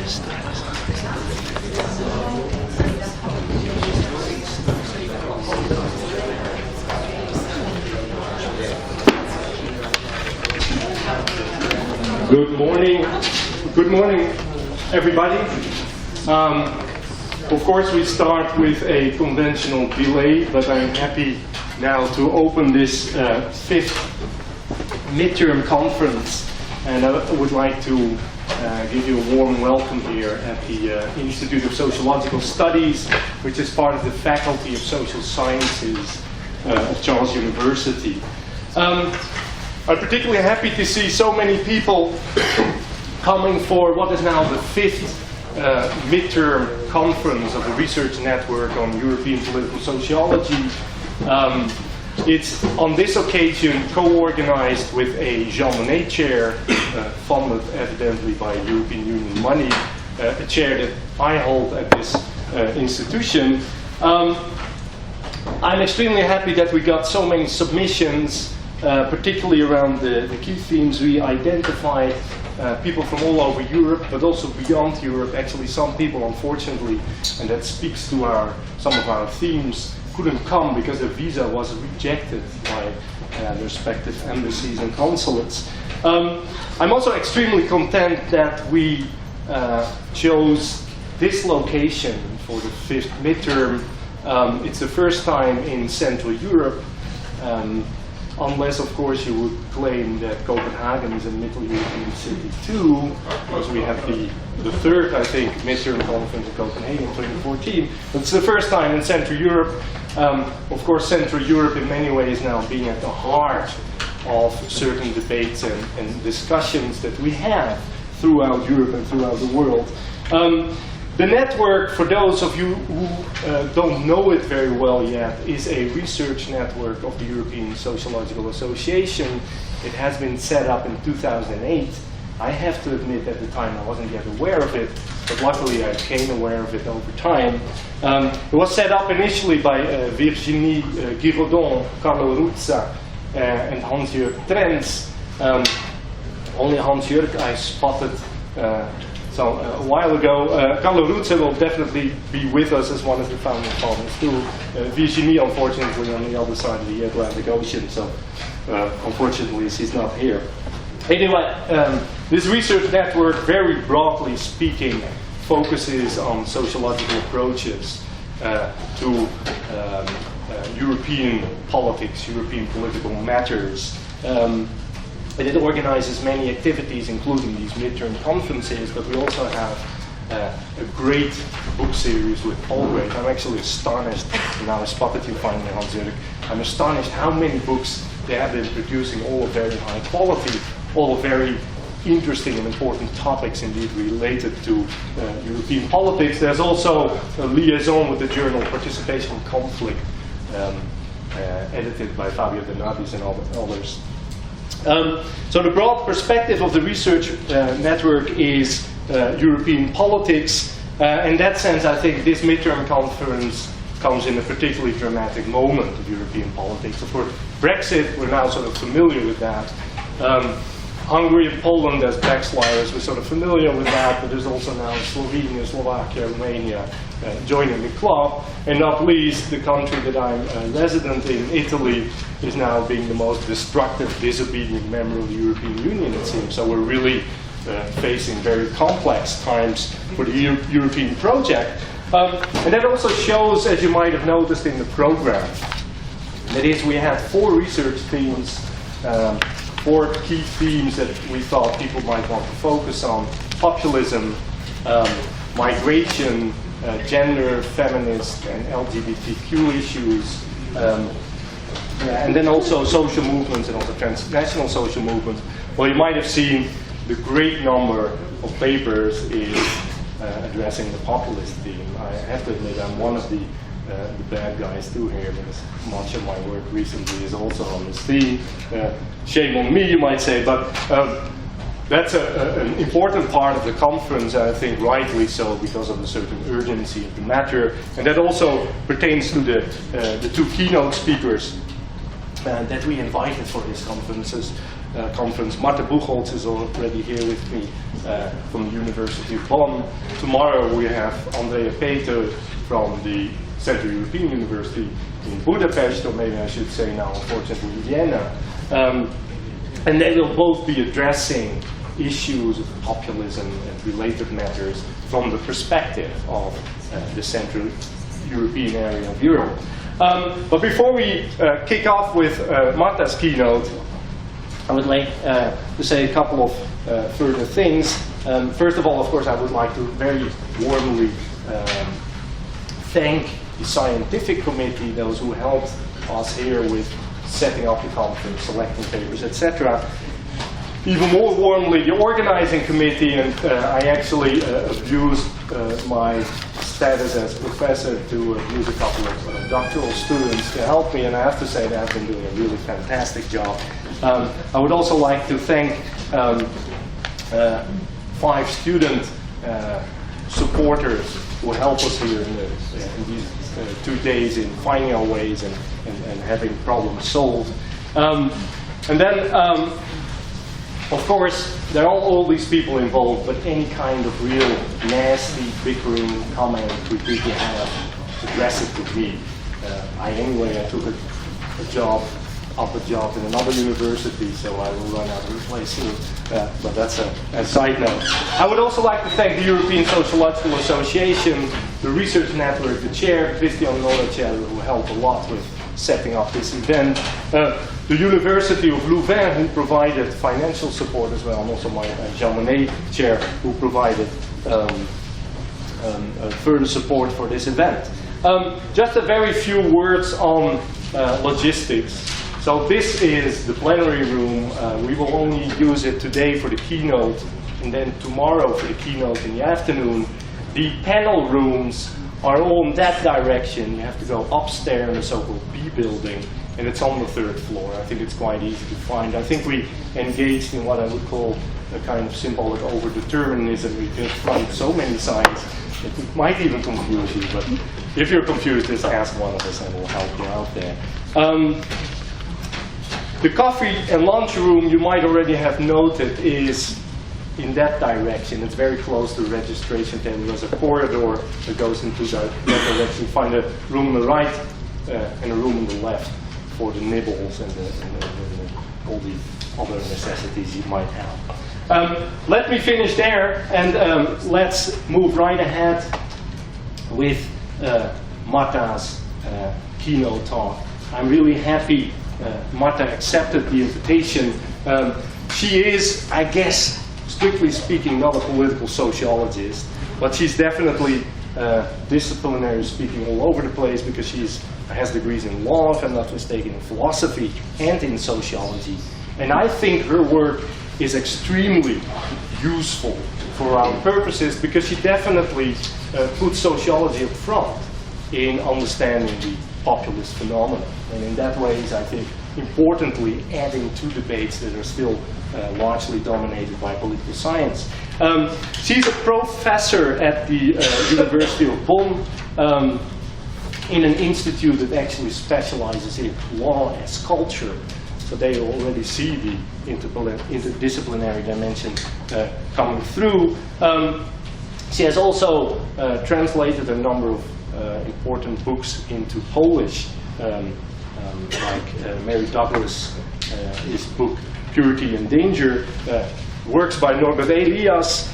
Good morning, everybody. Of course, we start with a conventional delay, but I'm happy now to open this fifth midterm conference, and I would like to give you a warm welcome here at the Institute of Sociological Studies, which is part of the Faculty of Social Sciences of Charles University. I'm particularly happy to see so many people coming for what is now the fifth midterm conference of the Research Network on European Political Sociology. It's on this occasion co-organized with a Jean Monnet chair, funded evidently by European Union money, a chair that I hold at this institution. I'm extremely happy that we got so many submissions, particularly around the key themes we identified. People from all over Europe, but also beyond Europe. Actually, some people, unfortunately, and that speaks to some of our themes, couldn't come because their visa was rejected by the respective embassies and consulates. I'm also extremely content that we chose this location for the fifth midterm. It's the first time in Central Europe. Unless, of course, you would claim that Copenhagen is a Middle European city too, because we have the third, I think, midterm conference in Copenhagen in 2014. But it's the first time in Central Europe. Of course, Central Europe in many ways now being at the heart of certain debates and discussions that we have throughout Europe and throughout the world. The network, for those of you who don't know it very well yet, is a research network of the European Sociological Association. It has been set up in 2008. I have to admit at the time I wasn't yet aware of it, but luckily I became aware of it over time. It was set up initially by Virginie Giraudon, Carlo Ruzza, and Hans-Jörg Trenz. Only Hans-Jörg I spotted a while ago. Carlo Ruzza will definitely be with us as one of the founding fathers too. Virginie, unfortunately, on the other side of the Atlantic Ocean, so unfortunately she's not here. Anyway, this research network, very broadly speaking, focuses on sociological approaches to European politics, European political matters. And it organizes many activities, including these midterm conferences, but we also have a great book series with Polgrave. I'm actually astonished, now I spotted you finally, Hans-Jörg. I'm astonished how many books they have been producing, all of very high quality, all of very interesting and important topics indeed related to European politics. There's also a liaison with the journal Participation and Conflict, edited by Fabio De Nabis and others. So the broad perspective of the research network is European politics. In that sense, I think this midterm conference comes in a particularly dramatic moment of European politics. Of course, Brexit, we're now sort of familiar with that. Hungary and Poland as backsliders, we're sort of familiar with that, but there's also now Slovenia, Slovakia, Romania joining the club. And not least, the country that I'm resident in, Italy, is now being the most destructive, disobedient member of the European Union, it seems. So we're really facing very complex times for the European project. And that also shows, as you might have noticed in the program, that is, we had 4 research themes, 4 key themes that we thought people might want to focus on: populism, migration, gender, feminist, and LGBTQ issues, and then also social movements and also transnational social movements. Well, you might have seen the great number of papers is addressing the populist theme. I have to admit I'm one of the bad guys too here, because much of my work recently is also on this theme. Shame on me, you might say, but that's an important part of the conference, I think rightly so, because of a certain urgency of the matter. And that also pertains to the 2 keynote speakers that we invited for these conferences. conference. Marta Bucholc is already here with me from the University of Bonn. Tomorrow we have Andrea Peter from the Central European University in Budapest, or maybe I should say now, unfortunately, Vienna. And they will both be addressing issues of populism and related matters from the perspective of the Central European area of Europe. But before we kick off with Marta's keynote, I would like to say a couple of further things. First of all, of course, I would like to very warmly thank the scientific committee, those who helped us here with setting up the conference, selecting papers, etc. Even more warmly, the organizing committee, and I actually abused my status as professor to use a couple of doctoral students to help me, and I have to say they have been doing a really fantastic job. I would also like to thank 5 student supporters who help us here in these 2 days in finding our ways and having problems solved. And then, of course, there are all these people involved, but any kind of real nasty, bickering comment we did have, address it with me. I took a job in another university, so I will run out of the place soon. But that's a side note. I would also like to thank the European Sociological Association, the research network, the chair, Christian Norbert, who helped a lot with setting up this event. The University of Louvain, who provided financial support as well, and also my Jean Monnet chair, who provided further support for this event. Just a very few words on logistics. So this is the plenary room. We will only use it today for the keynote, and then tomorrow for the keynote in the afternoon. The panel rooms are all in that direction. You have to go upstairs in the so-called B building, and it's on the 3rd floor. I think it's quite easy to find. I think we engaged in what I would call a kind of symbolic overdeterminism. We just find so many signs that it might even confuse you, but if you're confused, just ask one of us and we'll help you out there. The coffee and lunch room, you might already have noted, is in that direction. It's very close to the registration table. There's a corridor that goes into that direction. You find a room on the right and a room on the left for the nibbles and all the other necessities you might have. Let me finish there, and let's move right ahead with Marta's keynote talk. I'm really happy Marta accepted the invitation. She is, I guess, strictly speaking, not a political sociologist, but she's definitely disciplinary speaking all over the place, because she has degrees in law, if I'm not mistaken, in philosophy and in sociology. And I think her work is extremely useful for our purposes, because she definitely puts sociology up front in understanding the populist phenomenon. And in that way is, I think, importantly adding to debates that are still largely dominated by political science. She's a professor at the University of Bonn in an institute that actually specializes in law as culture. So they already see the interdisciplinary dimension coming through. She has also translated a number of important books into Polish, like Mary Douglas, his book Purity and Danger, works by Norbert Elias.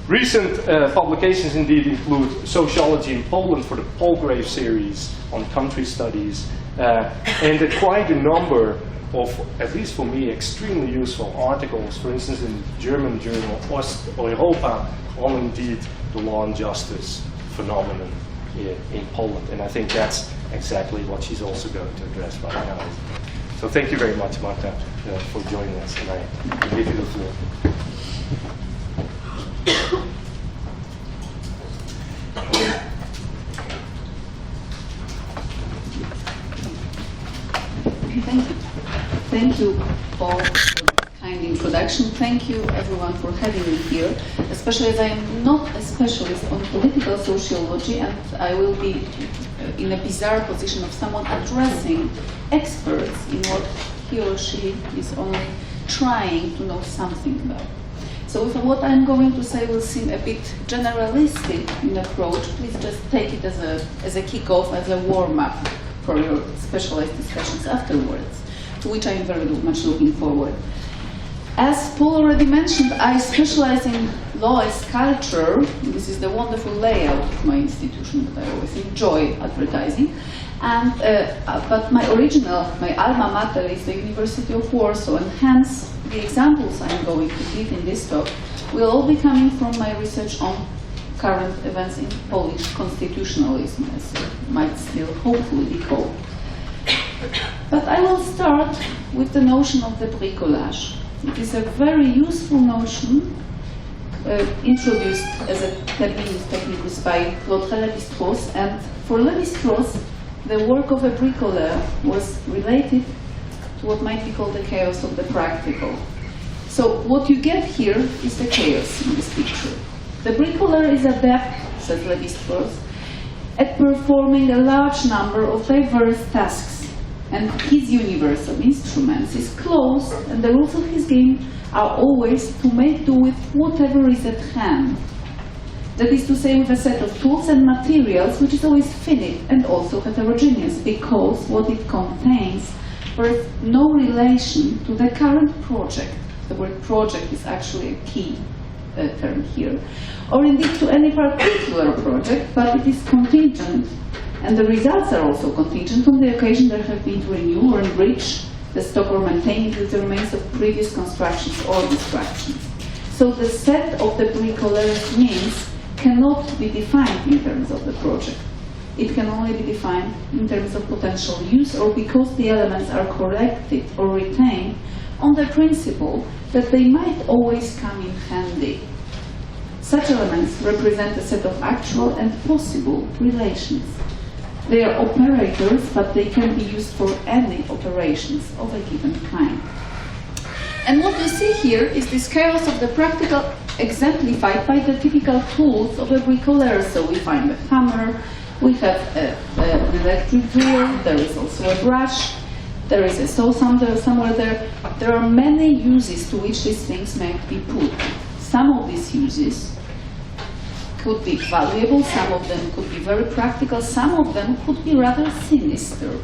Recent publications indeed include Sociology in Poland for the Palgrave series on country studies, and quite a number of, at least for me, extremely useful articles, for instance in the German journal Ost-Europa, on indeed the law and justice phenomenon in Poland. And I think that's exactly what she's also going to address right now. So thank you very much, Marta, for joining us, and I give you the floor. Thank you, Paul, for the kind introduction. Thank you, everyone, for having me here, especially as I am not a specialist on political sociology, and I will be in a bizarre position of someone addressing experts in what he or she is only trying to know something about. So if what I'm going to say will seem a bit generalistic in approach, please just take it as a kickoff, as a warm-up for your specialized discussions afterwards, to which I am very much looking forward. As Paul already mentioned, I specialize in law as culture. This is the wonderful layout of my institution that I always enjoy advertising. And, but my alma mater is the University of Warsaw, and hence the examples I'm going to give in this talk will all be coming from my research on current events in Polish constitutionalism, as it might still hopefully be called. But I will start with the notion of the bricolage. It is a very useful notion introduced as a terminus technicus by Claude Levi-Strauss, and for Levi-Strauss, the work of a bricoleur was related to what might be called the chaos of the practical. So what you get here is the chaos in this picture. The bricoleur is adept, says Levi-Strauss, at performing a large number of diverse tasks, and his universal instruments, his clothes, and the rules of his game are always to make do with whatever is at hand. That is to say, with a set of tools and materials which is always finite and also heterogeneous, because what it contains bears no relation to the current project. The word project is actually a key term here, or indeed to any particular project, but it is contingent, and the results are also contingent on the occasion there have been to renew or enrich the stock or maintain it with the remains of previous constructions or distractions. So the set of the bricoleur's means cannot be defined in terms of the project. It can only be defined in terms of potential use, or because the elements are collected or retained on the principle that they might always come in handy. Such elements represent a set of actual and possible relations. They are operators, but they can be used for any operations of a given kind. And what you see here is this chaos of the practical exemplified by the typical tools of a bricoleur. So we find a hammer, we have an electric drill, there is also a brush, there is a saw somewhere there. There are many uses to which these things may be put. Some of these uses could be valuable, some of them could be very practical, some of them could be rather sinister.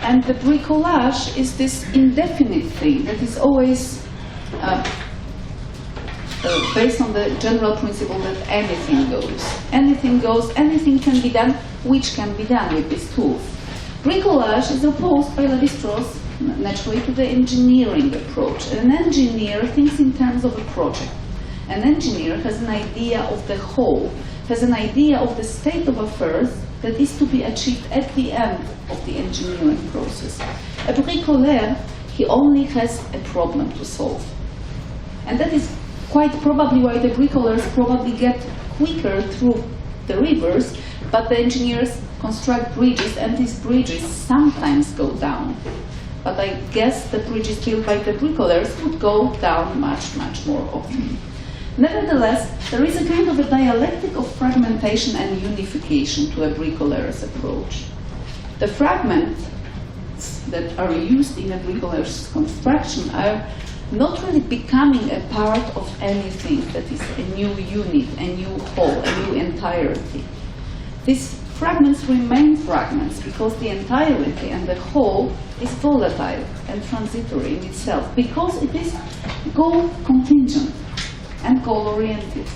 And the bricolage is this indefinite thing that is always based on the general principle that anything goes. Anything goes, anything can be done, which can be done with these tools. Bricolage is opposed by Levi-Strauss naturally to the engineering approach. An engineer thinks in terms of a project. An engineer has an idea of the whole, has an idea of the state of affairs that is to be achieved at the end of the engineering process. A bricoleur, he only has a problem to solve. And that is quite probably why the bricoleurs probably get quicker through the rivers, but the engineers construct bridges, and these bridges sometimes go down. But I guess the bridges built by the bricoleurs would go down much, much more often. Nevertheless, there is a kind of a dialectic of fragmentation and unification to a bricoleur's approach. The fragments that are used in a bricoleur's construction are not really becoming a part of anything that is a new unit, a new whole, a new entirety. These fragments remain fragments because the entirety and the whole is volatile and transitory in itself, because it is goal contingent and goal-oriented.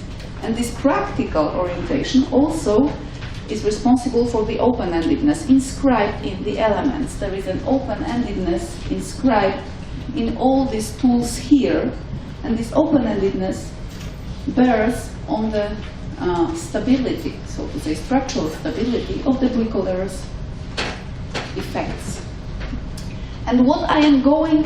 And this practical orientation also is responsible for the open-endedness inscribed in the elements. There is an open-endedness inscribed in all these tools here, and this open-endedness bears on the stability, so to say, structural stability of the bricoleur's effects. And what I am going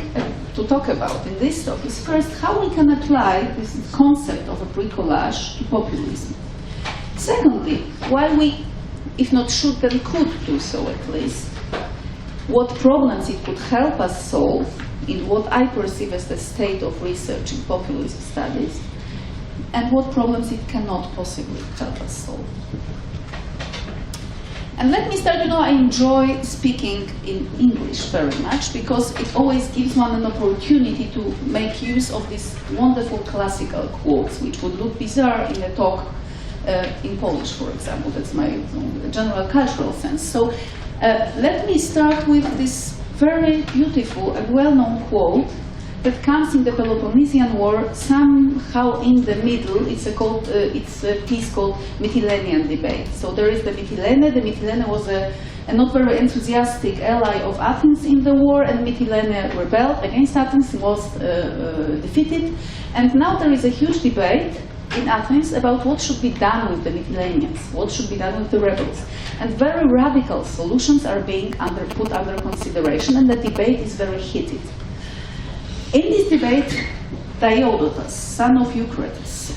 to talk about in this talk is first how we can apply this concept of a bricolage to populism. Secondly, while we, if not should, then could do so at least, what problems it could help us solve in what I perceive as the state of research in populist studies, and what problems it cannot possibly help us solve. And let me start, I enjoy speaking in English very much because it always gives one an opportunity to make use of these wonderful classical quotes, which would look bizarre in a talk in Polish, for example. That's my general cultural sense. So let me start with this very beautiful and well-known quote that comes in the Peloponnesian War, somehow in the middle. It's a piece called Mytilenean Debate. So there is the Mytilene. The Mytilene was a not very enthusiastic ally of Athens in the war, and Mytilene rebelled against Athens, was defeated. And now there is a huge debate in Athens about what should be done with the Mytileneans, what should be done with the rebels. And very radical solutions are being put under consideration, and the debate is very heated. In this debate, Diodotus, son of Eucrates,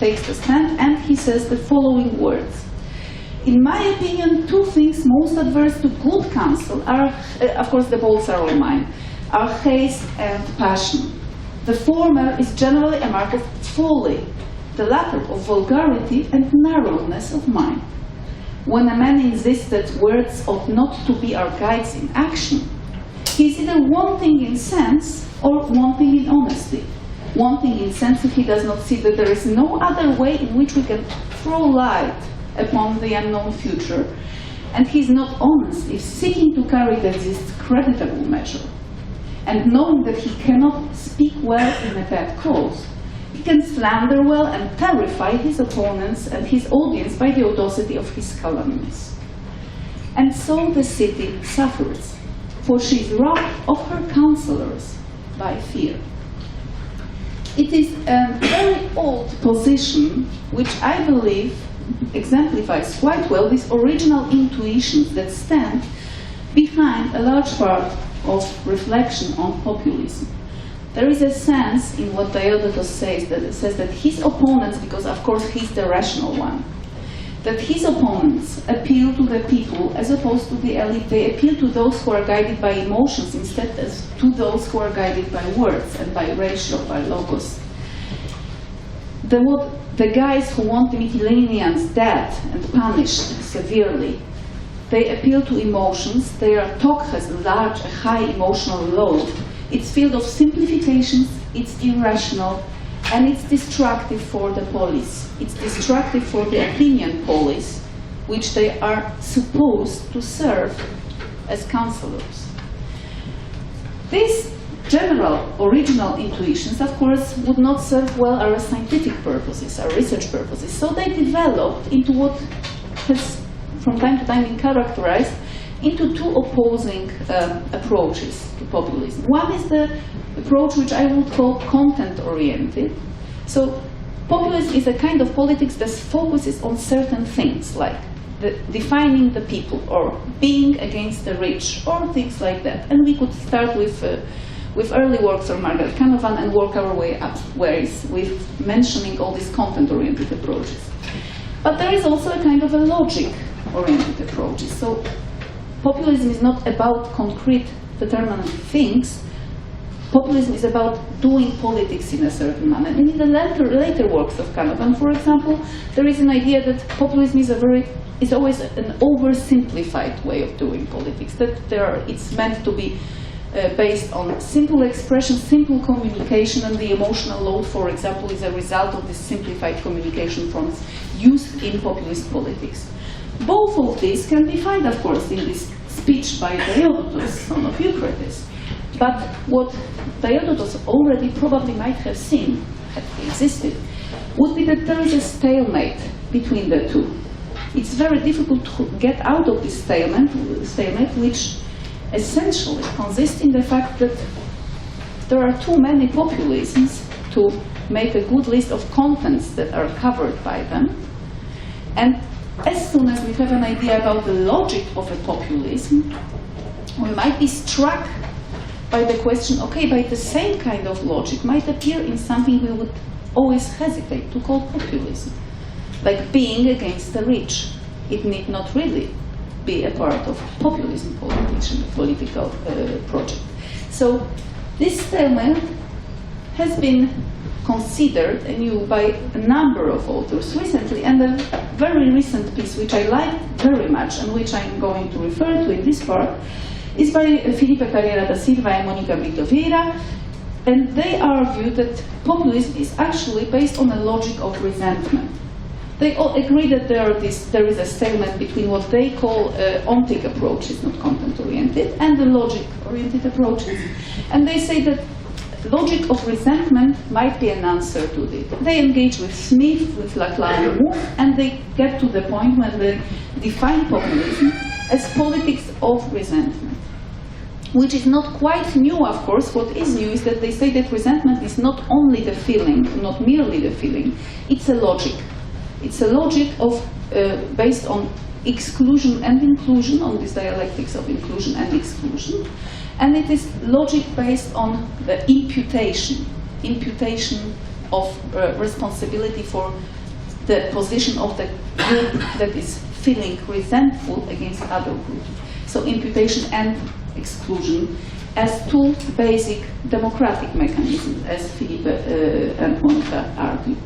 takes the stand and he says the following words. In my opinion, two things most adverse to good counsel are, of course the bolts are all mine, are haste and passion. The former is generally a mark of folly, the latter of vulgarity and narrowness of mind. When a man insists that words ought not to be our guides in action, he is either wanting in sense or wanting in honesty. Wanting in sense if he does not see that there is no other way in which we can throw light upon the unknown future, and he is not honest if seeking to carry this creditable measure, and knowing that he cannot speak well in a bad cause, he can slander well and terrify his opponents and his audience by the audacity of his calumnies. And so the city suffers, for she is robbed of her counselors by fear. It is a very old position which I believe exemplifies quite well these original intuitions that stand behind a large part of reflection on populism. There is a sense in what Diodotus says that his opponents, because of course he's the rational one, that his opponents appeal to the people as opposed to the elite. They appeal to those who are guided by emotions instead of to those who are guided by words and by ratio, by logos. The guys who want the Mytileneans dead and punished severely, they appeal to emotions. Their talk has a high emotional load. It's filled of simplifications, it's irrational, and it's destructive for the police. It's destructive for the opinion police, which they are supposed to serve as counselors. These general, original intuitions, of course, would not serve well our scientific purposes, our research purposes. So they developed into what has, from time to time, been characterized into two opposing approaches to populism. One is the approach which I would call content-oriented. So populism is a kind of politics that focuses on certain things, like defining the people, or being against the rich, or things like that. And we could start with early works of Margaret Canavan and work our way upwards with mentioning all these content-oriented approaches. But there is also a kind of a logic-oriented approach. So populism is not about concrete determinate things. Populism is about doing politics in a certain manner. And in the later works of Canavan, for example, there is an idea that populism is always an oversimplified way of doing politics. That it's meant to be based on simple expression, simple communication, and the emotional load, for example, is a result of this simplified communication forms used in populist politics. Both of these can be found, of course, in this speech by Diodotus, son of Eucrates. But what Diodotus already probably might have seen, had he existed, would be that there is a stalemate between the two. It's very difficult to get out of this stalemate, which essentially consists in the fact that there are too many populisms to make a good list of contents that are covered by them. And as soon as we have an idea about the logic of a populism, we might be struck by the question, okay, by the same kind of logic might appear in something we would always hesitate to call populism, like being against the rich. It need not really be a part of populism political project. So this stalemate has been considered anew by a number of authors recently, and a very recent piece which I like very much and which I'm going to refer to in this part is by Filipe Carreira da Silva and Monica Brito Vieira, and they argue that populism is actually based on a logic of resentment. They all agree that there is a stalemate between what they call ontic approaches, not content-oriented, and the logic-oriented approaches, and they say that logic of resentment might be an answer to it. They engage with Smith, with Laclau, and they get to the point when they define populism as politics of resentment, which is not quite new, of course. What is new is that they say that resentment is not only the feeling, not merely the feeling, it's a logic. It's a logic of, based on exclusion and inclusion, on these dialectics of inclusion and exclusion. And it is logic based on the imputation of responsibility for the position of the group that is feeling resentful against other groups. So imputation and exclusion as two basic democratic mechanisms, as Filipe and Monica argue.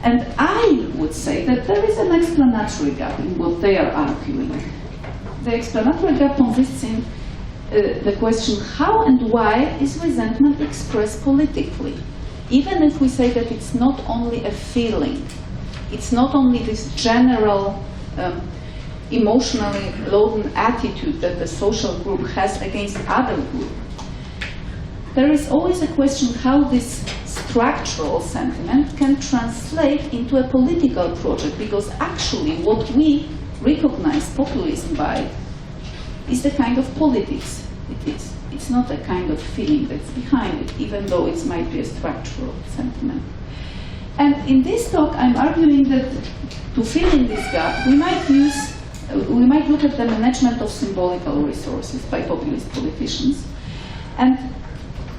And I would say that there is an explanatory gap in what they are arguing. The explanatory gap consists in the question, how and why is resentment expressed politically? Even if we say that it's not only a feeling, it's not only this general emotionally laden attitude that the social group has against other groups, there is always a question how this structural sentiment can translate into a political project, because actually what we recognize populism by is the kind of politics it is. It's not a kind of feeling that's behind it, even though it might be a structural sentiment. And in this talk, I'm arguing that to fill in this gap, we might look at the management of symbolical resources by populist politicians. And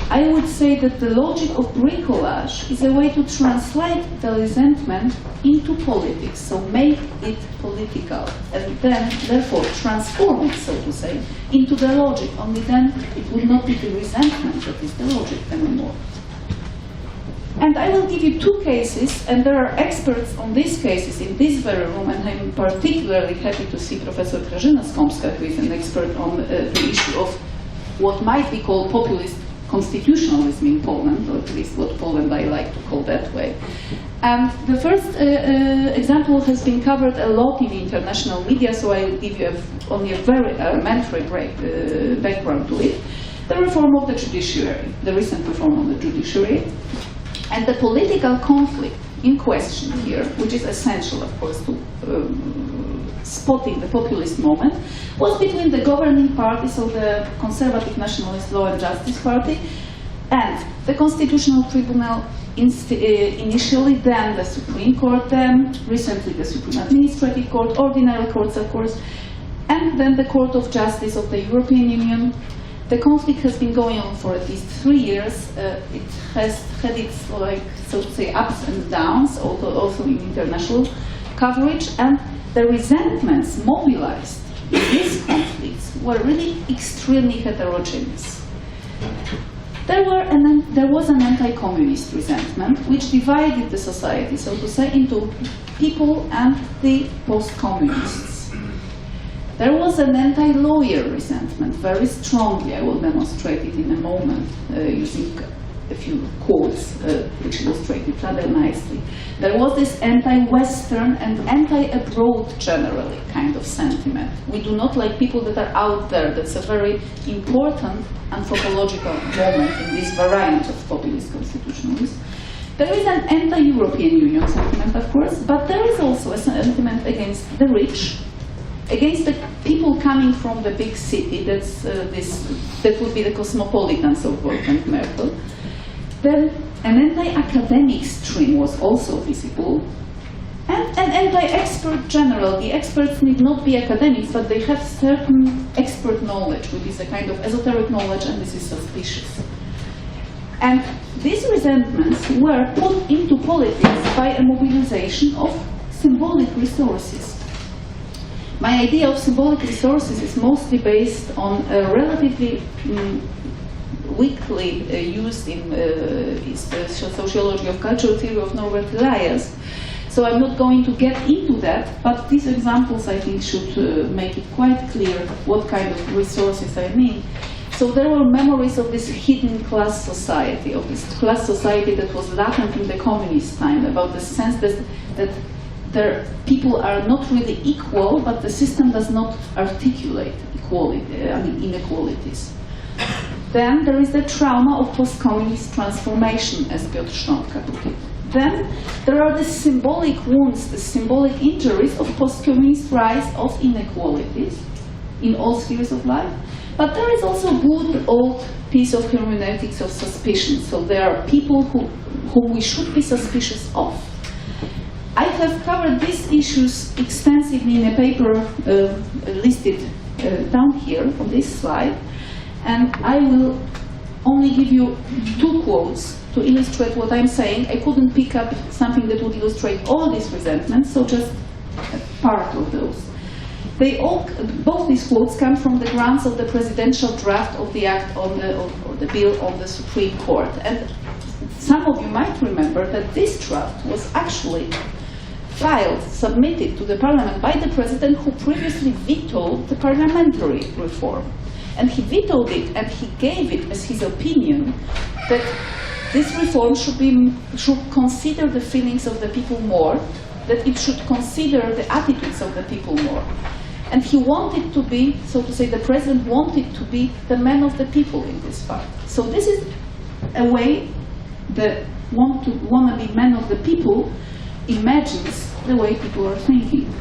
I would say that the logic of bricolage is a way to translate the resentment into politics, so make it political, and then, therefore, transform it, so to say, into the logic. Only then it will not be the resentment that is the logic anymore. And I will give you two cases, and there are experts on these cases in this very room, and I'm particularly happy to see Professor Grażyna Skomska, who is an expert on the issue of what might be called populist constitutionalism in Poland, or at least what Poland I like to call that way. And the first example has been covered a lot in international media, so I will give you only a very elementary background to it. The reform of the judiciary, the recent reform of the judiciary, and the political conflict in question here, which is essential, of course, to spotting the populist moment, was between the governing party, so the Conservative Nationalist Law and Justice Party, and the Constitutional Tribunal initially, then the Supreme Court, then recently the Supreme Administrative Court, ordinary courts, of course, and then the Court of Justice of the European Union. The conflict has been going on for at least 3 years. It has had its, like, so to say, ups and downs, also in international coverage, and the resentments mobilized in these conflicts were really extremely heterogeneous. There was an anti-communist resentment which divided the society, so to say, into people and the post-communists. There was an anti-lawyer resentment, very strongly. I will demonstrate it in a moment using a few quotes which illustrate it rather nicely. There was this anti-Western and anti-abroad generally kind of sentiment. We do not like people that are out there. That's a very important anthropological moment in this variant of populist constitutionalism. There is an anti-European Union sentiment, of course, but there is also a sentiment against the rich, against the people coming from the big city, that would be the cosmopolitans of Wolfgang Merkel. Then an anti-academic stream was also visible, and an anti-expert general. The experts need not be academics, but they have certain expert knowledge, which is a kind of esoteric knowledge, and this is suspicious. And these resentments were put into politics by a mobilization of symbolic resources. My idea of symbolic resources is mostly based on a relatively weakly used in is the sociology of cultural theory of Norbert Elias. So I'm not going to get into that, but these examples I think should make it quite clear what kind of resources I mean. So there were memories of this hidden class society, of this class society that was latent in the communist time, about the sense that people are not really equal, but the system does not articulate inequalities. Then there is the trauma of post-communist transformation, as Piotr Szczątka put it. Then there are the symbolic wounds, the symbolic injuries of post-communist rise of inequalities in all spheres of life. But there is also a good old piece of hermeneutics of suspicion. So there are people whom we should be suspicious of. I have covered these issues extensively in a paper listed down here on this slide. And I will only give you 2 quotes to illustrate what I'm saying. I couldn't pick up something that would illustrate all these resentments, so just a part of those. Both these quotes come from the grants of the presidential draft of the act on the bill on the Supreme Court. And some of you might remember that this draft was actually submitted to the parliament by the president who previously vetoed the parliamentary reform. And he vetoed it, and he gave it as his opinion that this reform should consider the feelings of the people more, that it should consider the attitudes of the people more. And he wanted to be, so to say, the president wanted to be the man of the people in this part. So this is a way the wannabe man of the people imagines the way people are thinking.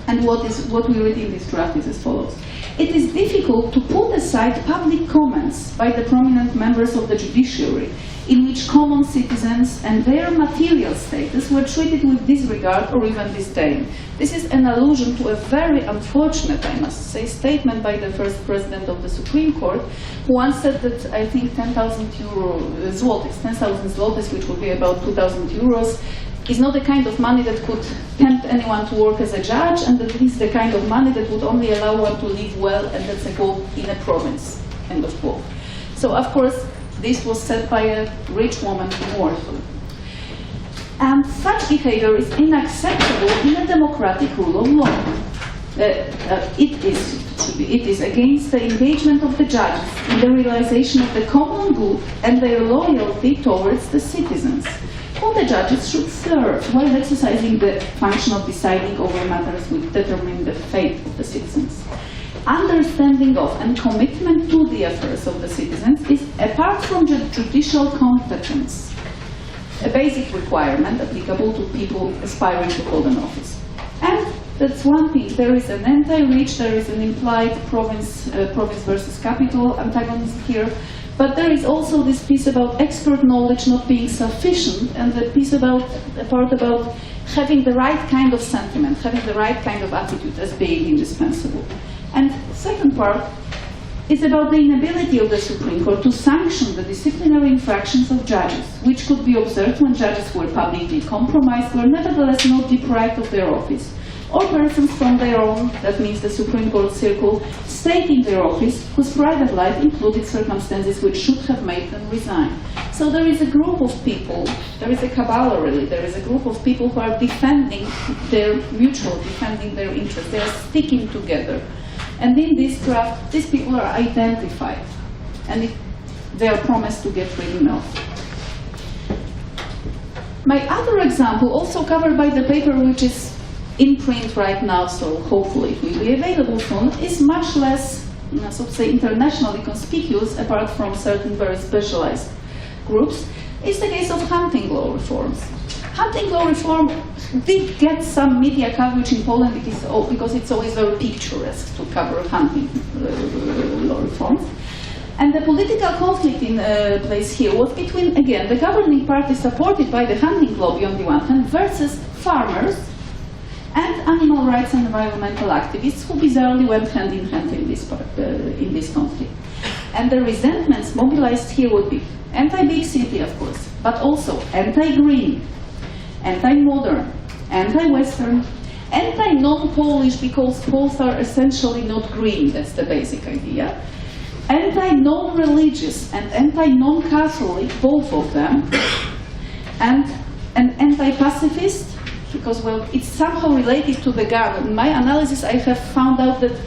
And what we read in this draft is as follows. It is difficult to put aside public comments by the prominent members of the judiciary in which common citizens and their material status were treated with disregard or even disdain. This is an allusion to a very unfortunate, I must say, statement by the first president of the Supreme Court, who once said that I think 10,000 zlotys, which would be about 2,000 euros, is not the kind of money that could tempt anyone to work as a judge, and that is the kind of money that would only allow one to live well, and that's a quote, in a province, end of quote. So, of course, this was said by a rich woman in Warsaw. And such behavior is unacceptable in a democratic rule of law. It is against the engagement of the judges in the realization of the common good and their loyalty towards the citizens, whom the judges should serve while exercising the function of deciding over matters which determine the fate of the citizens. Understanding of and commitment to the affairs of the citizens is, apart from judicial competence, a basic requirement applicable to people aspiring to hold an office. And that's one thing. There is an anti-reach, there is an implied province versus capital antagonism here. But there is also this piece about expert knowledge not being sufficient, and the part about having the right kind of sentiment, having the right kind of attitude as being indispensable. And the second part is about the inability of the Supreme Court to sanction the disciplinary infractions of judges, which could be observed when judges were publicly compromised, were nevertheless not deprived of their office, or persons from their own, that means the Supreme Court circle, stayed in their office whose private life included circumstances which should have made them resign. So there is a group of people, there is a cabal really, there is a group of people who are defending their defending their interests, they are sticking together. And in this draft, these people are identified, and they are promised to get rid of. My other example, also covered by the paper, which is in print right now, so hopefully it will be available soon, is much less, so to say, internationally conspicuous, apart from certain very specialized groups, is the case of hunting law reforms. Hunting law reform did get some media coverage in Poland because it's always very picturesque to cover hunting law reforms. And the political conflict in place here was between, again, the governing party supported by the hunting lobby on the one hand versus farmers and animal rights and environmental activists who bizarrely went hand in hand in this conflict. And the resentments mobilized here would be anti-big city, of course, but also anti-green, anti-modern, anti-Western, anti-non-Polish, because Poles are essentially not green, that's the basic idea, anti-non-religious and anti-non-Catholic, both of them, and an anti-pacifist, because, well, it's somehow related to the gun. In my analysis, I have found out that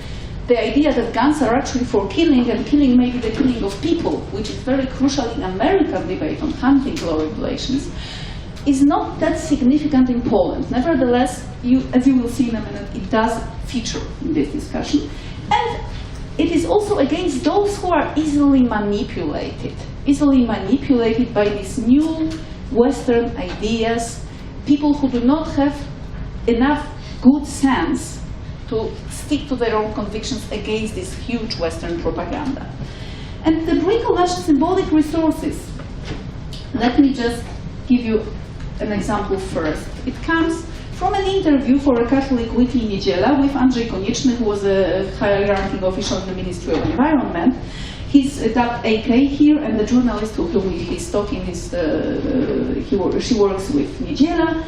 the idea that guns are actually for killing, and killing may be the killing of people, which is very crucial in American debate on hunting law regulations, is not that significant in Poland. Nevertheless, as you will see in a minute, it does feature in this discussion. And it is also against those who are easily manipulated by these new Western ideas, people who do not have enough good sense to stick to their own convictions against this huge Western propaganda. And the bricolage symbolic resources, let me just give you an example first. It comes from an interview for a Catholic weekly Niedziela with Andrzej Konieczny, who was a high-ranking official in the Ministry of Environment. He's dubbed AK here, and the journalist who he's talking is, she works with Niedziela.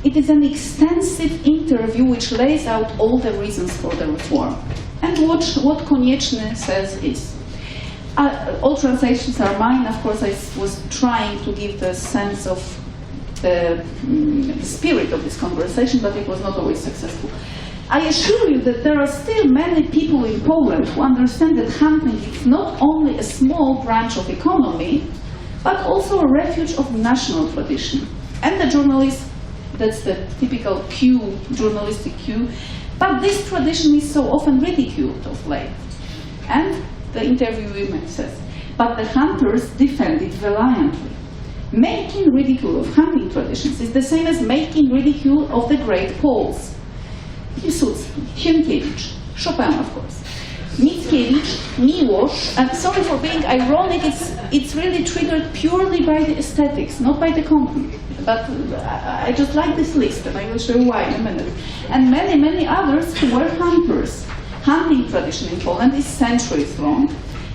It is an extensive interview which lays out all the reasons for the reform. And what Konieczny says is, all translations are mine, of course. I was trying to give the sense of the spirit of this conversation, but it was not always successful. I assure you that there are still many people in Poland who understand that hunting is not only a small branch of economy, but also a refuge of national tradition. And the journalist, that's the typical cue, journalistic cue, but this tradition is so often ridiculed of late. And the interviewee says, but the hunters defend it valiantly. Making ridicule of hunting traditions is the same as making ridicule of the great Poles. Piłsudski, Sienkiewicz, Chopin, of course. Mickiewicz, Miłosz, and sorry for being ironic, it's really triggered purely by the aesthetics, not by the content. But I just like this list, and I will show you why in a minute. And many, many others who were hunters. Hunting tradition in Poland is centuries long.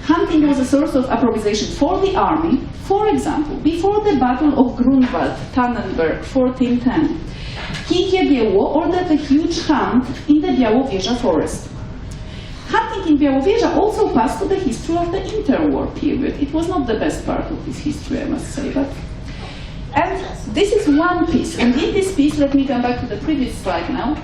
Hunting was a source of approbation for the army. For example, before the Battle of Grunwald, Tannenberg, 1410, King Jagiełło ordered a huge hunt in the Białowieża forest. Hunting in Białowieża also passed to the history of the interwar period. It was not the best part of this history, I must say, but... And this is one piece, and in this piece, let me come back to the previous slide now,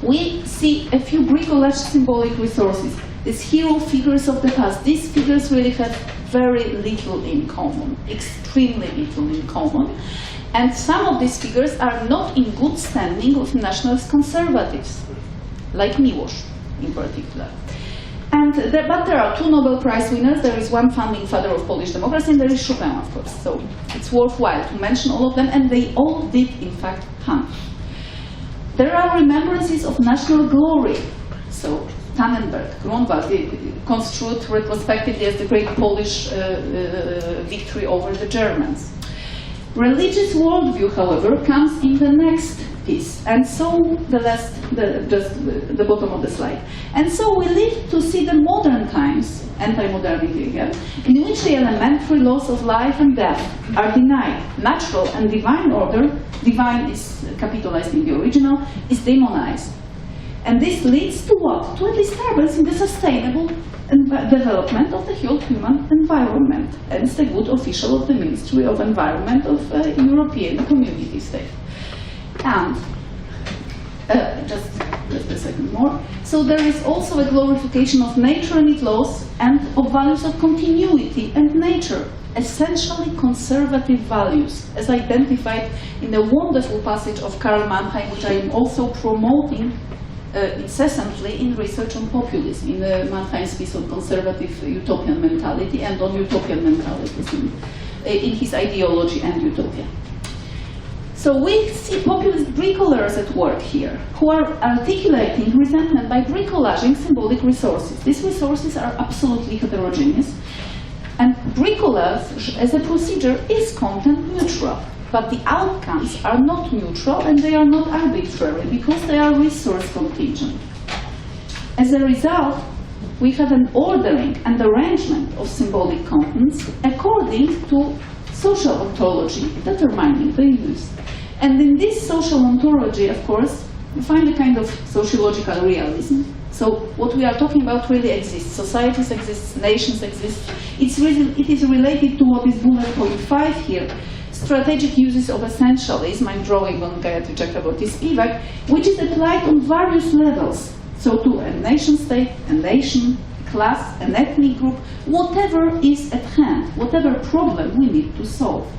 we see a few bricolage symbolic resources. These hero figures of the past, these figures really have very little in common, extremely little in common. And some of these figures are not in good standing with nationalist conservatives, like Miłosz in particular. And but there are two Nobel Prize winners. There is one founding father of Polish democracy, and there is Chopin, of course. So it's worthwhile to mention all of them, and they all did, in fact, hunt. There are remembrances of national glory. So Tannenberg, Grunwald, construed retrospectively as the great Polish victory over the Germans. Religious worldview, however, comes in the next piece, and so the bottom of the slide. And so we live to see the modern times, anti-modernity again, in which the elementary laws of life and death are denied. Natural and divine order, divine is capitalized in the original, is demonized. And this leads to what? To a disturbance in the sustainable development of the whole human environment, and it's the good official of the Ministry of Environment of European Community State. And just a second more. So there is also a glorification of nature and its laws, and of values of continuity and nature, essentially conservative values, as identified in the wonderful passage of Karl Mannheim, which I am also promoting incessantly in research on populism, in Mannheim's piece on conservative utopian mentality and on utopian mentalities in his ideology and utopia. So we see populist bricoleurs at work here, who are articulating resentment by bricolaging symbolic resources. These resources are absolutely heterogeneous, and bricolage as a procedure is content neutral. But the outcomes are not neutral and they are not arbitrary because they are resource contingent. As a result, we have an ordering and arrangement of symbolic contents according to social ontology determining the use. And in this social ontology, of course, you find a kind of sociological realism. So what we are talking about really exists. Societies exist, nations exist. It is related to what is bullet point 5 here. Strategic uses of essentialism, I'm drawing on Käte-Hamburger-Kolleg, which is applied on various levels. So to a nation state, a nation, a class, an ethnic group, whatever is at hand, whatever problem we need to solve.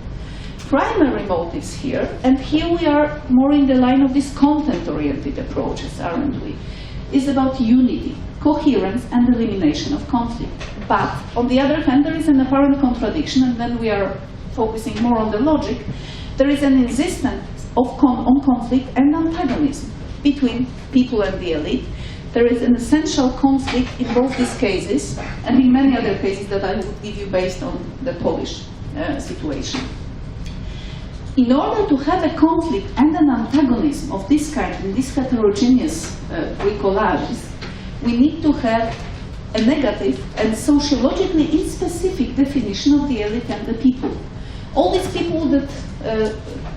Primary motives here, and here we are more in the line of these content-oriented approaches, aren't we, is about unity, coherence, and elimination of conflict. But, on the other hand, there is an apparent contradiction, and then we are focusing more on the logic. There is an insistence on conflict and antagonism between people and the elite. There is an essential conflict in both these cases, and in many other cases that I will give you based on the Polish situation. In order to have a conflict and an antagonism of this kind in these heterogeneous bricolages, we need to have a negative and sociologically inspecific definition of the elite and the people. All these people that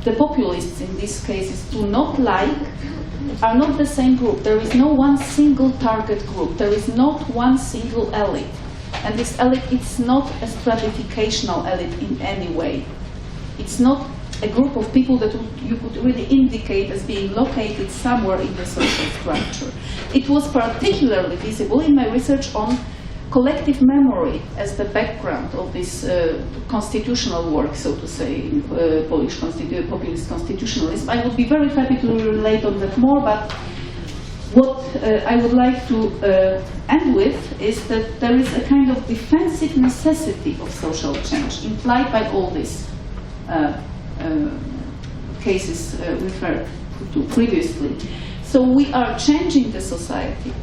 the populists in these cases do not like are not the same group. There is no one single target group. There is not one single elite. And this elite, it's not a stratificational elite in any way. It's not a group of people that you could really indicate as being located somewhere in the social structure. It was particularly visible in my research on collective memory as the background of this constitutional work, so to say, in Polish populist constitutionalism. I would be very happy to relate on that more, but what I would like to end with is that there is a kind of defensive necessity of social change implied by all these cases referred to previously. So we are changing the society,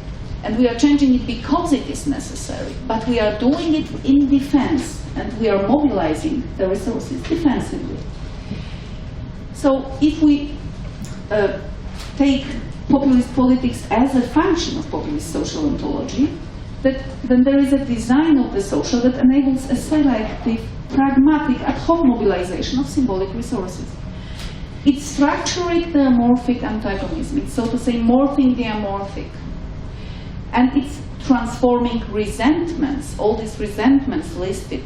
and we are changing it because it is necessary, but we are doing it in defense, and we are mobilizing the resources defensively. So if we take populist politics as a function of populist social ontology, then there is a design of the social that enables a selective, pragmatic, ad hoc mobilization of symbolic resources. It's structuring the amorphic antagonism. It's, so to say, morphing the amorphic. And it's transforming resentments, all these resentments listed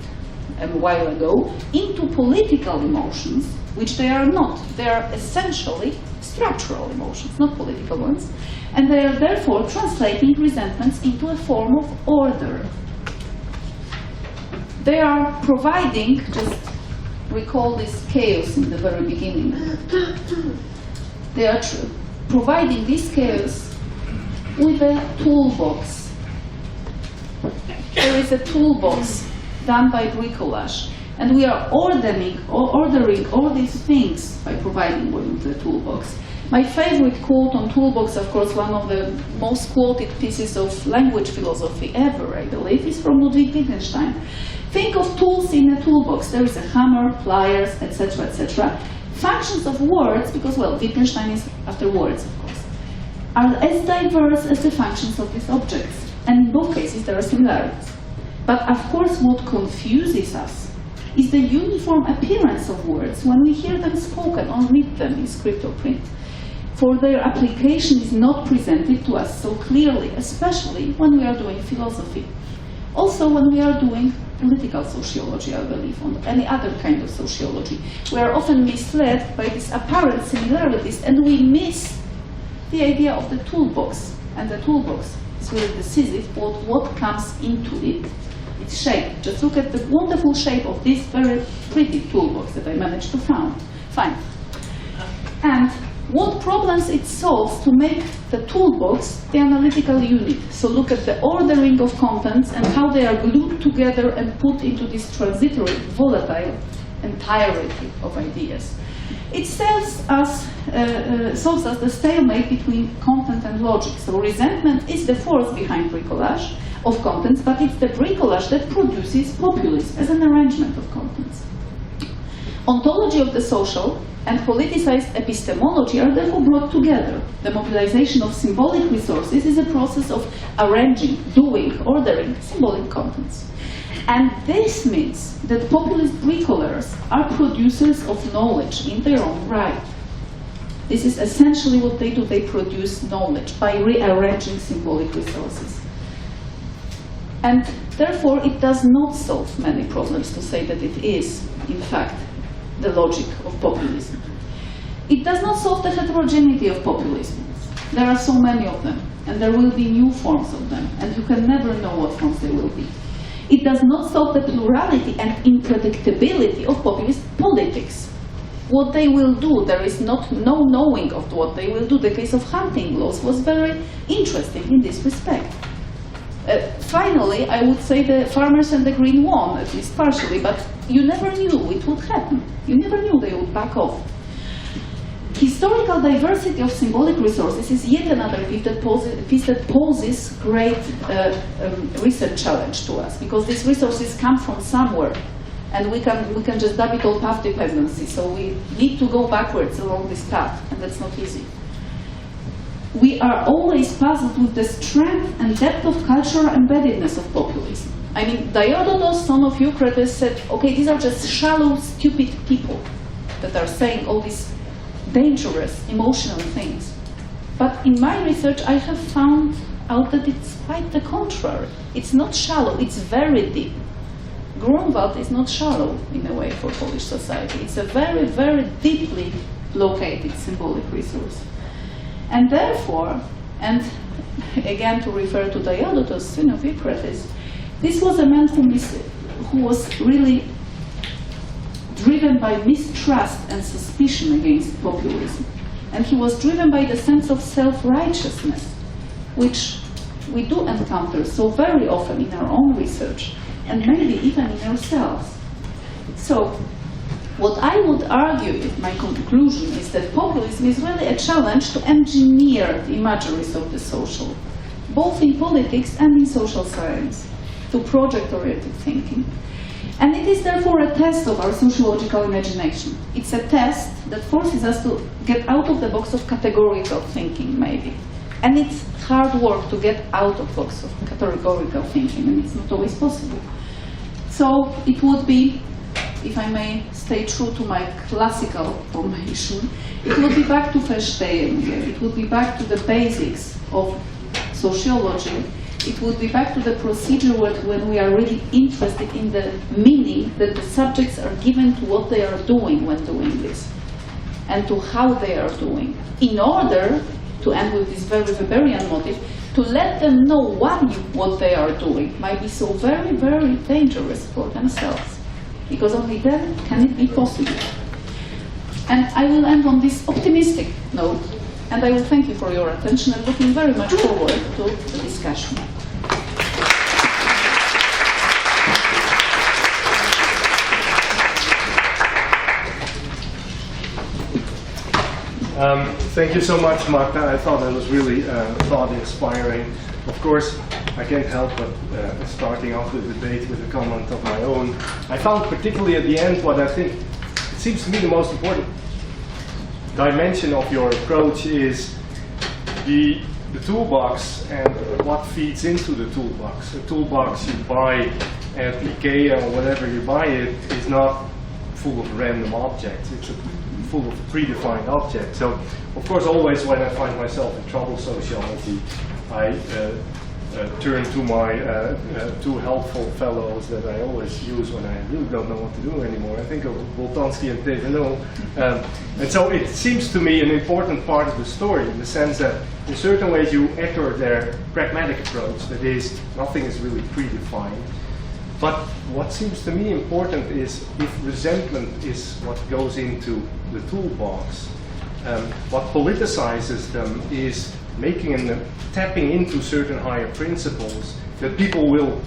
a while ago, into political emotions, which they are not. They are essentially structural emotions, not political ones. And they are therefore translating resentments into a form of order. They are providing, just recall this chaos in the very beginning. They are providing this chaos with a toolbox. There is a toolbox done by Bricolage, and we are ordering all these things by providing them with the toolbox. My favorite quote on toolbox, of course, one of the most quoted pieces of language philosophy ever, I believe, is from Ludwig Wittgenstein. Think of tools in a toolbox. There is a hammer, pliers, etc., etc. Functions of words, because, well, Wittgenstein is after words, of course, are as diverse as the functions of these objects. And in both cases, there are similarities. But, of course, what confuses us is the uniform appearance of words when we hear them spoken or read them in script or print. For their application is not presented to us so clearly, especially when we are doing philosophy. Also when we are doing political sociology, I believe, or any other kind of sociology. We are often misled by these apparent similarities, and we miss the idea of the toolbox. And the toolbox is really decisive for what comes into it, its shape. Just look at the wonderful shape of this very pretty toolbox that I managed to find. And what problems it solves to make the toolbox the analytical unit. So look at the ordering of contents and how they are glued together and put into this transitory, volatile entirety of ideas. It solves us the stalemate between content and logic. So resentment is the force behind bricolage of contents, but it's the bricolage that produces populism as an arrangement of contents. Ontology of the social and politicized epistemology are therefore brought together. The mobilization of symbolic resources is a process of arranging, doing, ordering symbolic contents. And this means that populist bricoleurs are producers of knowledge in their own right. This is essentially what they do. They produce knowledge by rearranging symbolic resources. And therefore, it does not solve many problems to say that it is, in fact, the logic of populism. It does not solve the heterogeneity of populism. There are so many of them, and there will be new forms of them, and you can never know what forms they will be. It does not solve the plurality and unpredictability of populist politics. What they will do, there is no knowing of what they will do. The case of hunting laws was very interesting in this respect. Finally, I would say the farmers and the green won, at least partially, but you never knew it would happen. You never knew they would back off. Historical diversity of symbolic resources is yet another piece that poses great research challenge to us, because these resources come from somewhere, and we can just dub it all path dependency. So we need to go backwards along this path, and that's not easy. We are always puzzled with the strength and depth of cultural embeddedness of populism. I mean, Diodotos, son of Eucrates, said, okay, these are just shallow, stupid people that are saying all these dangerous, emotional things. But in my research, I have found out that it's quite the contrary. It's not shallow, it's very deep. Grunwald is not shallow, in a way, for Polish society. It's a very, very deeply located symbolic resource. And therefore, and again to refer to Diodotos, son of Eucrates, this was a man who was really driven by mistrust and suspicion against populism. And he was driven by the sense of self-righteousness, which we do encounter so very often in our own research, and maybe even in ourselves. So, what I would argue, my conclusion, is that populism is really a challenge to engineer the imaginaries of the social, both in politics and in social science, to project-oriented thinking. And it is therefore a test of our sociological imagination. It's a test that forces us to get out of the box of categorical thinking, maybe. And it's hard work to get out of the box of categorical thinking, and it's not always possible. So it would be, if I may stay true to my classical formation, it would be back to Verstehen here. It would be back to the basics of sociology. It would be back to the procedure when we are really interested in the meaning that the subjects are given to what they are doing when doing this, and to how they are doing, in order to end with this very Weberian motive, to let them know what they are doing might be so very, very dangerous for themselves, because only then can it be possible. And I will end on this optimistic note, and I will thank you for your attention and looking very much forward to the discussion. Thank you so much, Marta. I thought that was really thought-inspiring. Of course, I can't help but starting off the debate with a comment of my own. I found particularly at the end what I think, it seems to me the most important dimension of your approach is the toolbox and what feeds into the toolbox. The toolbox you buy at IKEA or whatever you buy it is not full of random objects. It's full of predefined objects. So, of course, always when I find myself in trouble sociology, I turn to my two helpful fellows that I always use when I really don't know what to do anymore. I think of Boltanski and Thévenot. And so it seems to me an important part of the story, in the sense that in certain ways you echo their pragmatic approach, that is, nothing is really predefined. But what seems to me important is if resentment is what goes into the toolbox, what politicizes them is tapping into certain higher principles that people will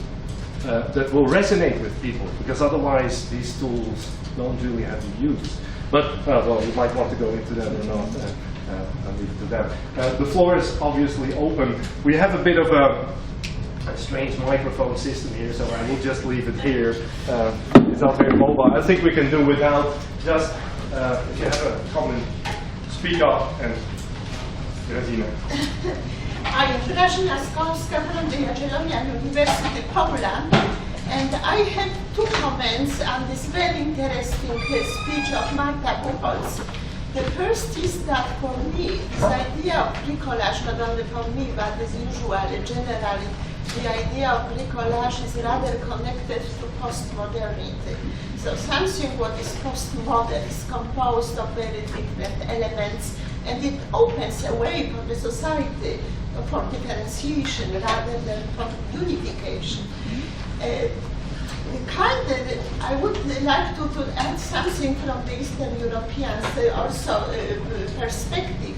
resonate with people, because otherwise these tools don't really have a use. But well, you might want to go into that or not. I'll leave it to that. The floor is obviously open. We have a bit of a strange microphone system here, so I will just leave it here. It's not very mobile. I think we can do without. Just if you have a comment, speak up and. I am Grażyna Skolska from the Jagiellonian University, Poland, and I have two comments on this very interesting speech of Marta Bucholc. The first is that for me, this idea of bricolage, not only for me, but as usual, generally, the idea of bricolage is rather connected to postmodernity. So something what is postmodern is composed of very different elements, and it opens a way for the society for differentiation rather than for unification. I would like to add something from the Eastern European perspective,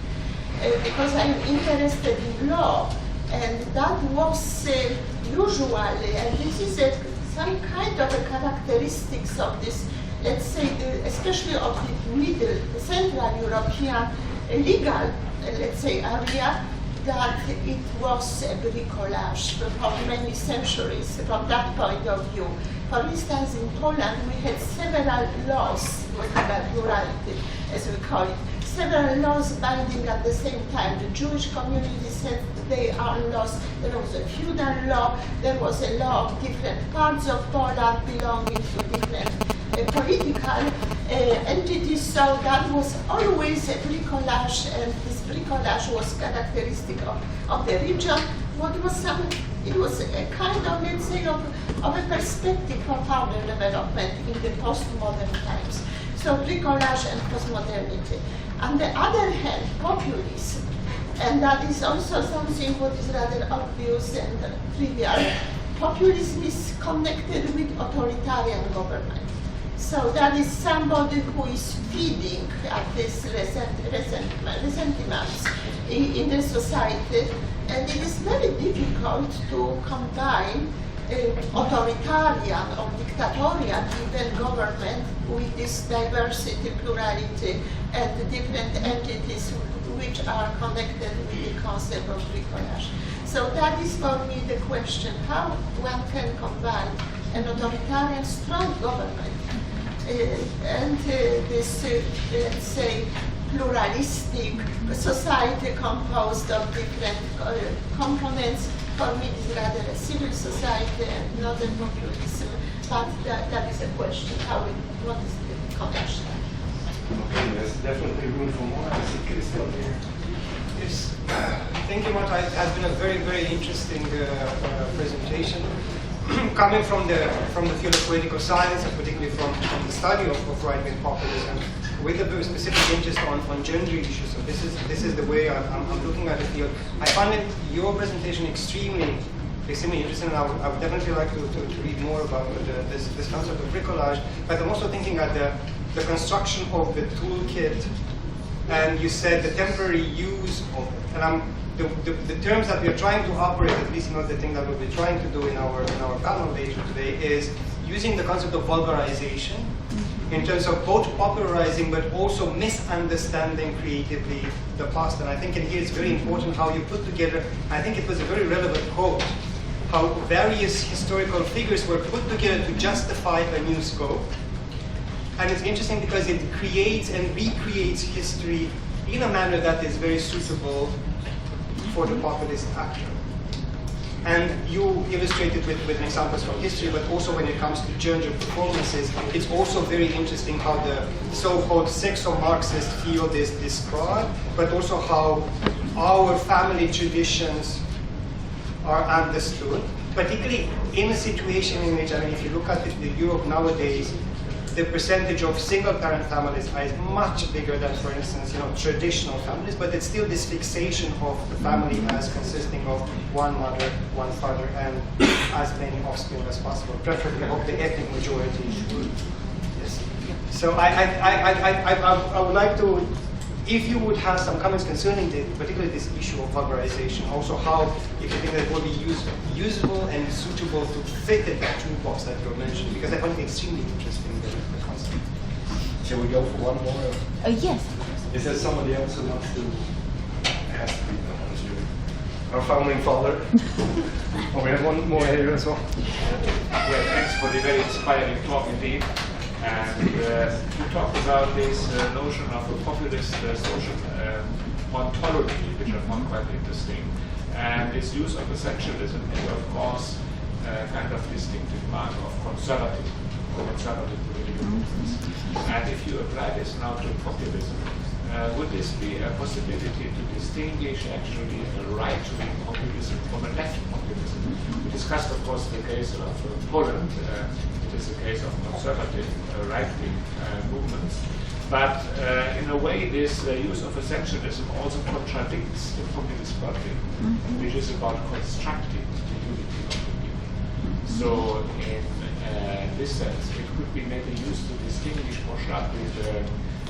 because I'm interested in law, and that was usually, and this is some kind of a characteristics of this, let's say, especially of the Central European legal, let's say, area, that it was a bricolage for many centuries from that point of view. For instance, in Poland, we had several laws, whatever plurality, as we call it, several laws binding at the same time. The Jewish community said they are laws. There was a feudal law, there was a law of different parts of Poland belonging to different political entities, so that was always a bricolage, and this bricolage was characteristic of the region. It was a kind of, let's say, of a perspective for further development in the postmodern times. So bricolage and postmodernity. On the other hand, populism, and that is also something what is rather obvious and trivial. Populism is connected with authoritarian government. So that is somebody who is feeding at this resentments in the society, and it is very difficult to combine authoritarian or dictatorial even government with this diversity, plurality, and the different entities which are connected with the concept of bricolage. So that is for me the question, how one can combine an authoritarian strong government and this, let's say, pluralistic society composed of different components. For me, it is rather a civil society and not a populism, but that is a question, what is the connection? Okay, there's definitely room for more. I see Christian here. Yes, thank you, Marta. It has been a very, very interesting presentation. Coming from the field of political science, and particularly from the study of right-wing populism, with a very specific interest on gender issues. So this is the way I'm looking at the field. I find your presentation extremely interesting, and I would definitely like to read more about this concept of bricolage. But I'm also thinking at the construction of the toolkit, and you said the temporary use of it. And the terms that we are trying to operate, at least not the thing that we'll be trying to do in our panel later today, is using the concept of vulgarization in terms of both popularizing but also misunderstanding creatively the past. And I think in here it's very important how you put together, I think it was a very relevant quote, how various historical figures were put together to justify a new scope. And it's interesting because it creates and recreates history in a manner that is very suitable for the populist actor. And you illustrated with examples from history, but also when it comes to gender performances, it's also very interesting how the so-called sexo-Marxist field is described, but also how our family traditions are understood, particularly in a situation in which, I mean, if you look at the Europe nowadays, the percentage of single-parent families is much bigger than, for instance, traditional families, but it's still this fixation of the family as consisting of one mother, one father, and as many offspring as possible, preferably of the ethnic majority. Yes. So I would like to, if you would have some comments concerning particularly this issue of vulgarization, also how, if you think that it will be usable and suitable to fit in that toolbox that you mentioned, because I find it extremely interesting, the concept. Shall we go for one more? Yes. Is there somebody else who wants to ask me? Our founding father. Oh, we have one more here as well. Yeah, thanks for the very inspiring talk indeed. And you talked about this notion of a populist social ontology, which I found quite interesting, and its use of essentialism is, of course, kind of distinctive mark of conservative political movements. And if you apply this now to populism, this be a possibility to distinguish actually a right-wing populism from a left populism? We discussed, of course, the case of Poland. It is a case of conservative right-wing movements. But in a way, this use of essentialism also contradicts the populist project, which is about constructing the unity of the people. So in this sense, it could be maybe used to distinguish more sharply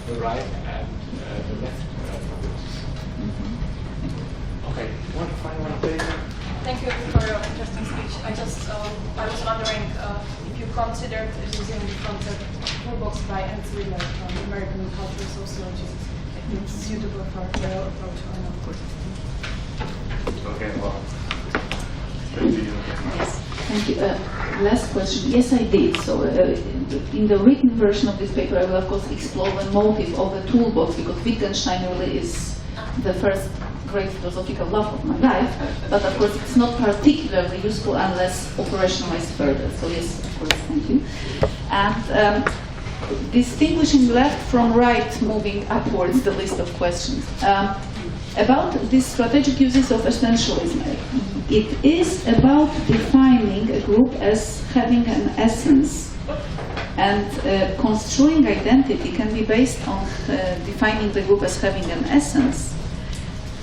the right and the left populists. Okay, you want to find one thing? Thank you for your interesting speech. I was wondering if you considered using the concept toolbox by Ernst Wheeler from American cultural sociology, if it's suitable for your approach or not. Okay, well, thank you. Yes, thank you. Last question. Yes, I did. So in the written version of this paper, I will of course explore the motive of the toolbox, because Wittgenstein really is the first great philosophical love of my life, but of course it's not particularly useful unless operationalized further. So yes, of course, thank you. And distinguishing left from right, moving upwards the list of questions. About these strategic uses of essentialism, it is about defining a group as having an essence, and construing identity can be based on defining the group as having an essence.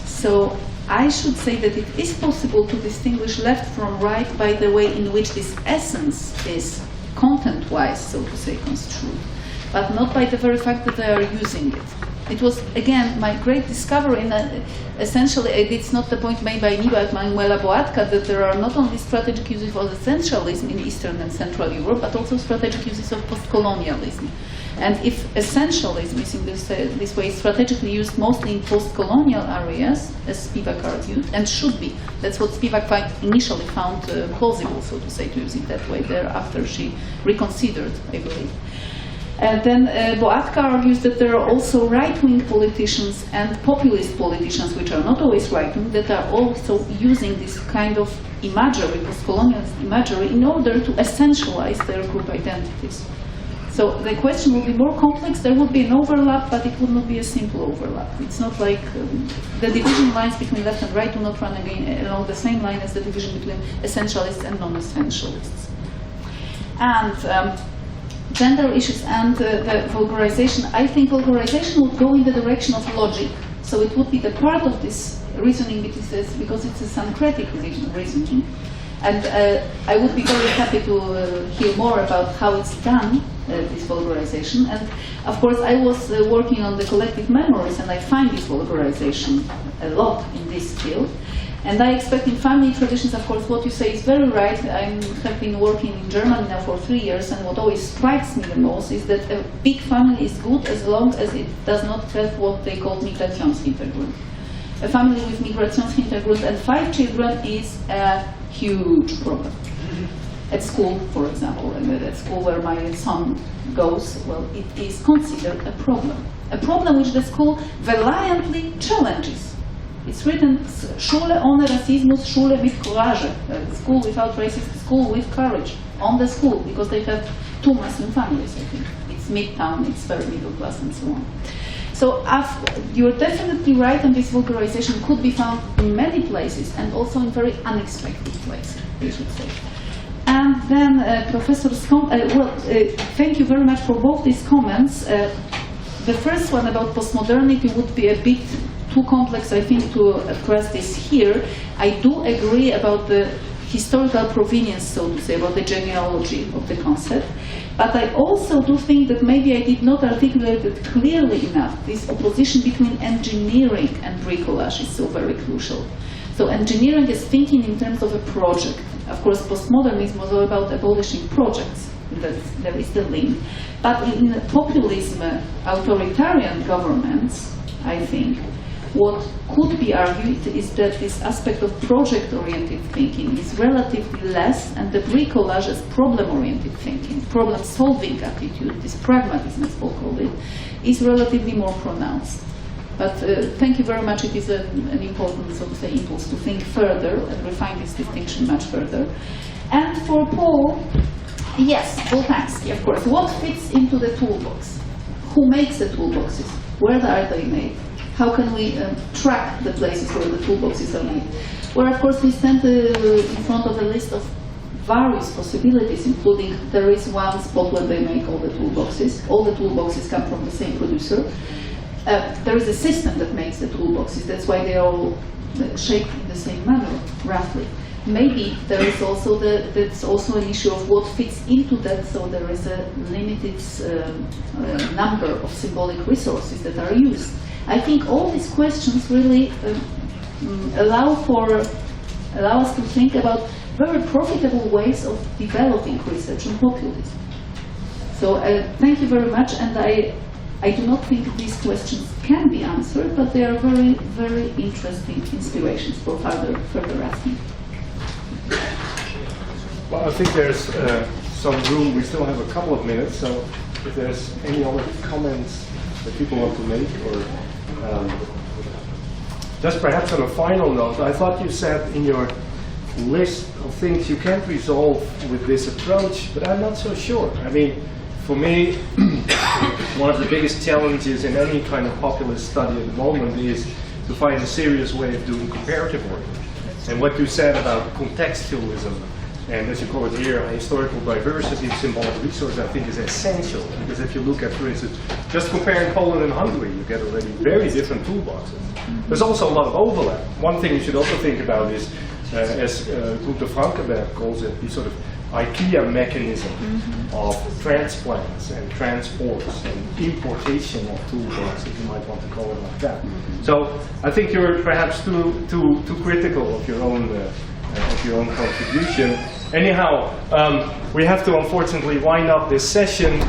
So I should say that it is possible to distinguish left from right by the way in which this essence is content-wise, so to say, construed, but not by the very fact that they are using it. It was, again, my great discovery in essentially, it's not the point made by me, but Manuela Boatka, that there are not only strategic uses of essentialism in Eastern and Central Europe, but also strategic uses of post-colonialism. And if essentialism is in this way strategically used mostly in post-colonial areas, as Spivak argued, and should be, that's what Spivak initially found plausible, so to say, to use it that way, thereafter she reconsidered, I believe. And then Boatka argues that there are also right-wing politicians and populist politicians, which are not always right-wing, that are also using this kind of imagery, post-colonial imagery, in order to essentialize their group identities. So the question will be more complex. There would be an overlap, but it would not be a simple overlap. It's not like the division lines between left and right do not run again along the same line as the division between essentialists and non-essentialists. And gender issues and the vulgarization. I think vulgarization would go in the direction of logic. So it would be the part of this reasoning because it's a syncretic reasoning. And I would be very happy to hear more about how it's done, this vulgarization. And of course, I was working on the collective memories, and I find this vulgarization a lot in this field. And I expect in family traditions, of course, what you say is very right. I have been working in Germany now for 3 years, and what always strikes me the most is that a big family is good as long as it does not have what they call Migrationshintergrund. A family with Migrationshintergrund and 5 children is a huge problem. At school, for example, at school where my son goes, well, it is considered a problem. A problem which the school valiantly challenges. It's written, Schule ohne Rassismus, Schule mit Courage. School without racism, school with courage. On the school, because they have 2 Muslim families, I think. It's midtown, it's very middle class, and so on. So you're definitely right, and this vulgarization could be found in many places, and also in very unexpected places, we should say. And then Professor Scott, thank you very much for both these comments. The first one about postmodernity would be a bit too complex, I think, to address this here. I do agree about the historical provenience, so to say, about the genealogy of the concept. But I also do think that maybe I did not articulate it clearly enough. This opposition between engineering and bricolage is so very crucial. So engineering is thinking in terms of a project. Of course, postmodernism was all about abolishing projects. There is the link. But in populism, authoritarian governments, I think, what could be argued is that this aspect of project-oriented thinking is relatively less, and the bricolage as problem-oriented thinking, problem-solving attitude, this pragmatism, as Paul called it, is relatively more pronounced. But thank you very much. It is an important, so to say, impulse to think further and refine this distinction much further. And for Paul, yes, Boltanski, of course. What fits into the toolbox? Who makes the toolboxes? Where are they made? how can we track the places where the toolboxes are made? Well, of course, we stand in front of a list of various possibilities, including there is one spot where they make all the toolboxes. All the toolboxes come from the same producer. There is a system that makes the toolboxes. That's why they are all shaped in the same manner, roughly. Maybe there is also that's also an issue of what fits into that. So there is a limited number of symbolic resources that are used. I think all these questions really allow us to think about very profitable ways of developing research on populism. So thank you very much, and I do not think these questions can be answered, but they are very, very interesting inspirations for further asking. Well, I think there's some room. We still have a couple of minutes, so if there's any other comments that people want to make, or just perhaps on a final note, I thought you said in your list of things you can't resolve with this approach, but I'm not so sure. I mean, for me, one of the biggest challenges in any kind of populist study at the moment is to find a serious way of doing comparative work. And what you said about contextualism, and as you call it here, historical diversity, symbolic resource, I think is essential. Because if you look at, for instance, just comparing Poland and Hungary, you get already very different toolboxes. There's also a lot of overlap. One thing you should also think about is, as Claude Levi-Strauss calls it, the sort of IKEA mechanism of transplants and transports and importation of toolboxes, if you might want to call it like that. So I think you're perhaps too critical of your own contribution. Anyhow, we have to unfortunately wind up this session.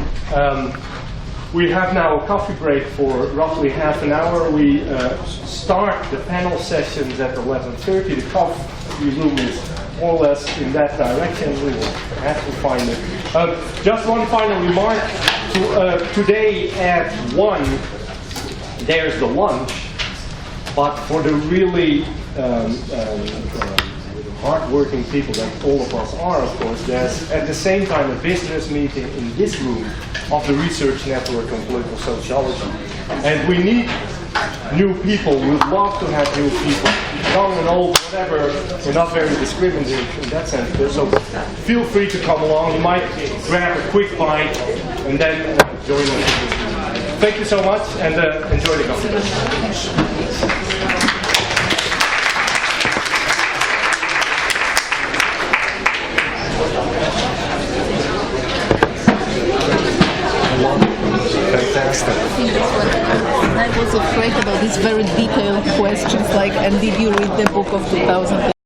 We have now a coffee break for roughly half an hour. We start the panel sessions at 11:30. The coffee room is more or less in that direction. We will have to find it. Just one final remark. Today at 1, there's the lunch. But for the really hard-working people that all of us are, of course, there's at the same time a business meeting in this room of the Research Network on Political Sociology. And we need new people. We'd love to have new people, young and old, whatever. We're not very discriminating in that sense. So feel free to come along. You might grab a quick bite and then join us. Thank you so much, and enjoy the conference. I was afraid about these very detailed questions, like, and did you read the book of 2000?